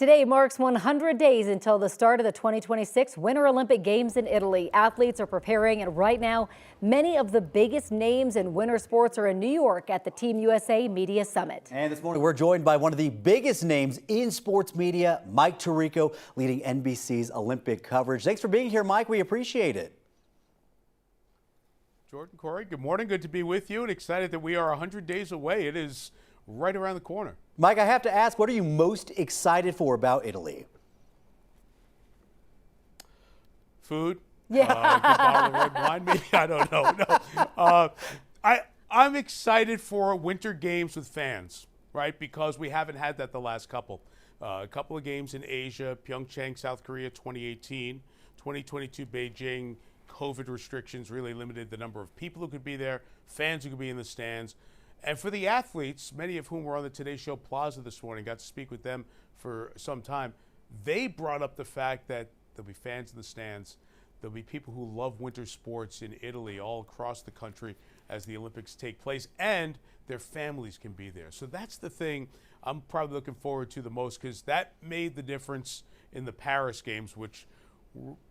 Today marks 100 days until the start of the 2026 Winter Olympic Games in Italy. Athletes are preparing, and right now, many of the biggest names in winter sports are in New York at the Team USA Media Summit. And this morning, we're joined by one of the biggest names in sports media, Mike Tirico, leading NBC's Olympic coverage. Thanks for being here, Mike. We appreciate it. Jordan, Corey, good morning. Good to be with you and excited that we are 100 days away. It is right around the corner. Mike, I have to ask, what are you most excited for about Italy? Food? Yeah. Good bottle of red wine, maybe? I don't know. No. I'm excited for Winter Games with fans, right? Because we haven't had that the last couple. A couple of games in Asia, Pyeongchang, South Korea, 2018, 2022 Beijing. COVID restrictions really limited the number of people who could be there, fans who could be in the stands. And for the athletes, many of whom were on the Today Show Plaza this morning, got to speak with them for some time. They brought up the fact that there'll be fans in the stands. There'll be people who love winter sports in Italy all across the country as the Olympics take place, and their families can be there. So that's the thing I'm probably looking forward to the most, because that made the difference in the Paris Games, which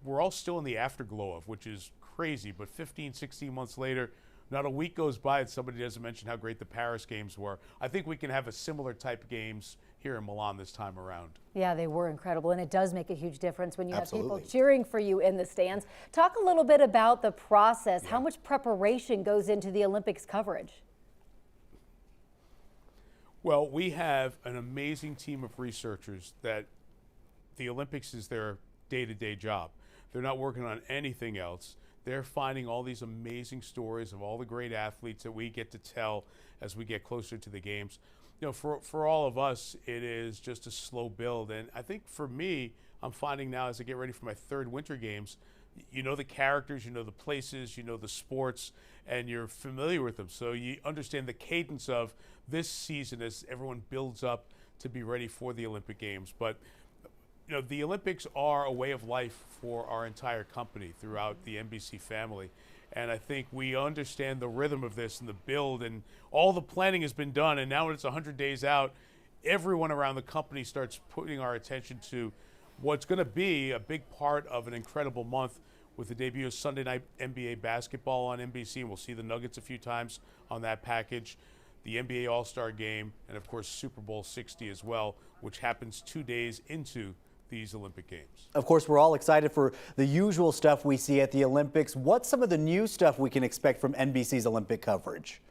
we're all still in the afterglow of, which is crazy. But 15, 16 months later, not a week goes by and somebody doesn't mention how great the Paris Games were. I think we can have a similar type of games here in Milan this time around. Yeah, they were incredible, and it does make a huge difference when you Absolutely. have people cheering for you in the stands. Talk a little bit about the process. How much preparation goes into the Olympics coverage? Well, we have an amazing team of researchers that the Olympics is their day-to-day job. They're not working on anything else. They're finding all these amazing stories of all the great athletes that we get to tell as we get closer to the games. You know, for all of us, it is just a slow build. And I think for me, I'm finding now as I get ready for my third Winter Games, you know the characters, you know the places, you know the sports, and you're familiar with them. So you understand the cadence of this season as everyone builds up to be ready for the Olympic Games. But you know, the Olympics are a way of life for our entire company throughout the NBC family. And I think we understand the rhythm of this and the build, and all the planning has been done. And now when it's 100 days out, everyone around the company starts putting our attention to what's going to be a big part of an incredible month with the debut of Sunday night NBA basketball on NBC. And we'll see the Nuggets a few times on that package, the NBA All-Star Game, and of course Super Bowl 60 as well, which happens 2 days into these Olympic Games. Of course, we're all excited for the usual stuff we see at the Olympics. What's some of the new stuff we can expect from NBC's Olympic coverage?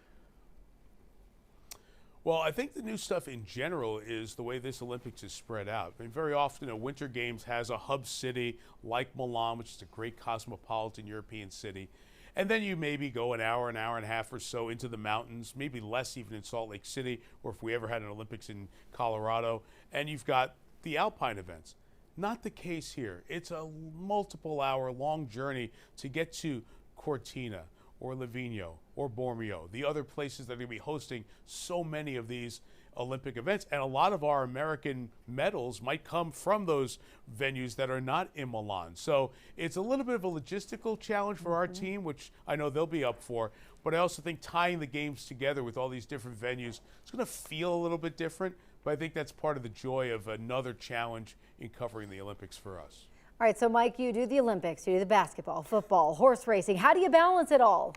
Well, I think the new stuff in general is the way this Olympics is spread out. I mean, very often a Winter Games has a hub city like Milan, which is a great cosmopolitan European city. And then you maybe go an hour and a half or so into the mountains, maybe less even in Salt Lake City, or if we ever had an Olympics in Colorado, and you've got the alpine events. Not the case here. It's a multiple hour long journey to get to Cortina or Livigno or Bormio, the other places that are going to be hosting so many of these Olympic events. And a lot of our American medals might come from those venues that are not in Milan. So it's a little bit of a logistical challenge for our team, which I know they'll be up for. But I also think tying the games together with all these different venues, it's going to feel a little bit different. But I think that's part of the joy of another challenge in covering the Olympics for us. All right, so Mike, you do the Olympics, you do the basketball, football, horse racing. How do you balance it all?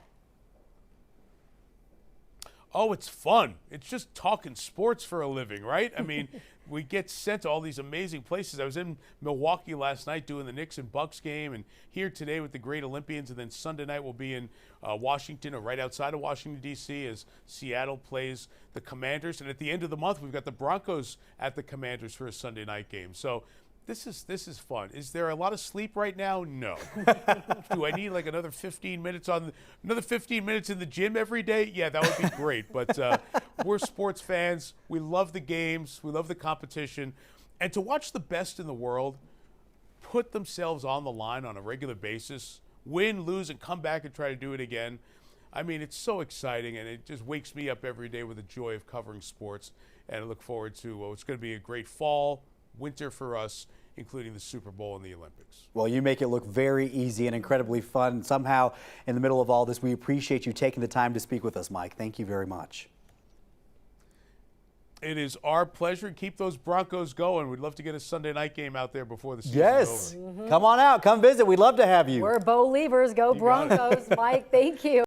Oh, it's fun. It's just talking sports for a living, right? I mean, we get sent to all these amazing places. I was in Milwaukee last night doing the Knicks and Bucks game, and here today with the great Olympians, and then Sunday night we'll be in Washington, or right outside of Washington, D.C., as Seattle plays the Commanders. And at the end of the month, we've got the Broncos at the Commanders for a Sunday night game. So this is fun. Is there a lot of sleep right now? No. Do I need like another 15 minutes in the gym every day? Yeah, that would be great. But we're sports fans. We love the games. We love the competition. And to watch the best in the world put themselves on the line on a regular basis, win, lose, and come back and try to do it again. I mean, it's so exciting, and it just wakes me up every day with the joy of covering sports. And I look forward to what's going to be a great fall, winter for us, including the Super Bowl and the Olympics. Well, you make it look very easy and incredibly fun. Somehow, in the middle of all this, we appreciate you taking the time to speak with us, Mike. Thank you very much. It is our pleasure. Keep those Broncos going. We'd love to get a Sunday night game out there before the season's Yes. over. Come on out. Come visit. We'd love to have you. We're Bo Leavers. Go Broncos. Mike, thank you.